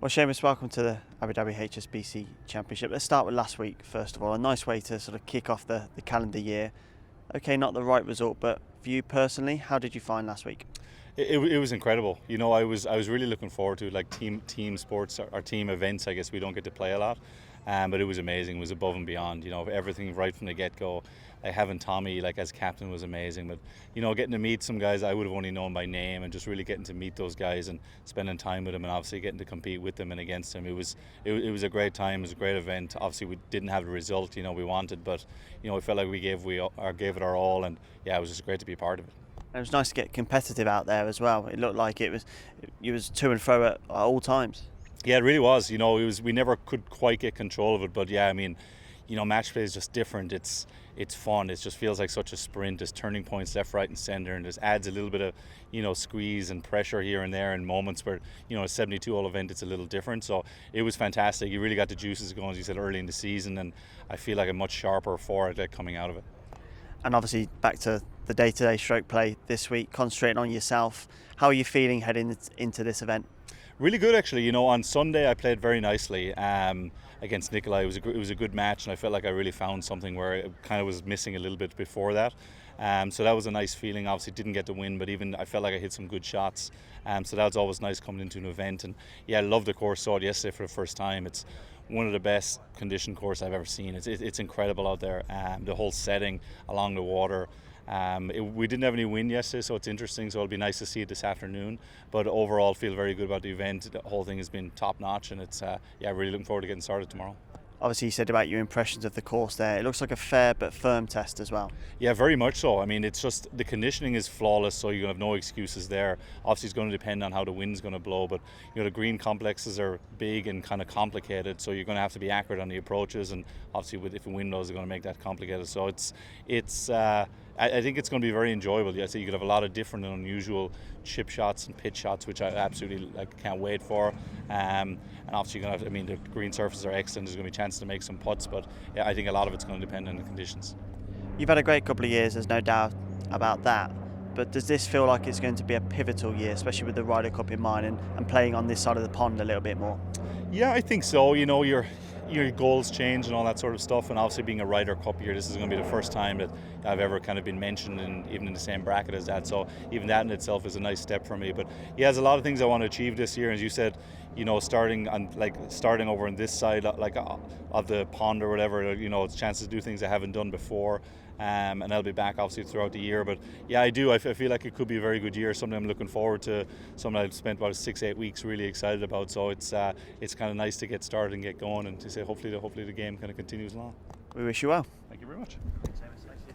Well, Seamus, welcome to the Abu Dhabi HSBC Championship. Let's start with last week, first of all. A nice way to sort of kick off the calendar year. Okay, not the right result, but for you personally, how did you find last week? It was incredible. You know, I was really looking forward to like team sports or team events. I guess we don't get to play a lot, but it was amazing. It was above and beyond. You know, everything right from the get go. Like having Tommy like as captain was amazing. But you know, getting to meet some guys I would have only known by name, and just really getting to meet those guys and spending time with them, and obviously getting to compete with them and against them. It was a great time. It was a great event. Obviously, we didn't have the result we wanted, but you know, we felt like we gave it our all, and yeah, it was just great to be a part of it. It was nice to get competitive out there as well. It looked like it was to and fro at all times. Yeah, it really was. You know, we never could quite get control of it, but yeah, I mean, you know, match play is just different. It's fun. It just feels like such a sprint. There's turning points left, right, and centre, and just adds a little bit of squeeze and pressure here and there in moments where a 72-hole event it's a little different. So it was fantastic. You really got the juices going, as you said, early in the season, and I feel like I'm much sharper for it coming out of it. And obviously back to the day-to-day stroke play this week, concentrating on yourself. How are you feeling heading into this event? Really good, actually. You know, on Sunday I played very nicely against Nikolai. It was a good match, and I felt like I really found something where it kind of was missing a little bit before that. So that was a nice feeling. Obviously didn't get the win, but even I felt like I hit some good shots. So that was always nice coming into an event. And yeah, I loved the course. Saw it yesterday for the first time. It's one of the best conditioned courses I've ever seen. It's incredible out there. The whole setting along the water. We didn't have any wind yesterday, so it's interesting. So it'll be nice to see it this afternoon. But overall, feel very good about the event. The whole thing has been top notch, and it's really looking forward to getting started tomorrow. Obviously, you said about your impressions of the course there. It looks like a fair but firm test as well. Yeah, very much so. I mean, it's just the conditioning is flawless, so you're going to have no excuses there. Obviously, it's going to depend on how the wind's going to blow, but the green complexes are big and kind of complicated, so you're going to have to be accurate on the approaches, and obviously, if the wind blows, it's going to make that complicated. So I think it's going to be very enjoyable. Yeah, so you could have a lot of different and unusual chip shots and pitch shots, which I absolutely can't wait for. And obviously, the green surfaces are excellent. There's going to be a chance to make some putts, but yeah, I think a lot of it's going to depend on the conditions. You've had a great couple of years, there's no doubt about that. But does this feel like it's going to be a pivotal year, especially with the Ryder Cup in mind and playing on this side of the pond a little bit more? Yeah, I think so. You know, your goals change and all that sort of stuff, and obviously being a Ryder Cup year, this is going to be the first time that I've ever kind of been mentioned even in the same bracket as that, so even that in itself is a nice step for me. But yeah, there's a lot of things I want to achieve this year, as you said, starting over on this side of the pond or whatever, it's chances to do things I haven't done before. And I'll be back obviously throughout the year, but yeah, I feel like it could be a very good year, something I'm looking forward to, something I've spent about 6-8 weeks really excited about. So it's kind of nice to get started and get going, and to say hopefully the game kind of continues along. We wish you well. Thank you very much.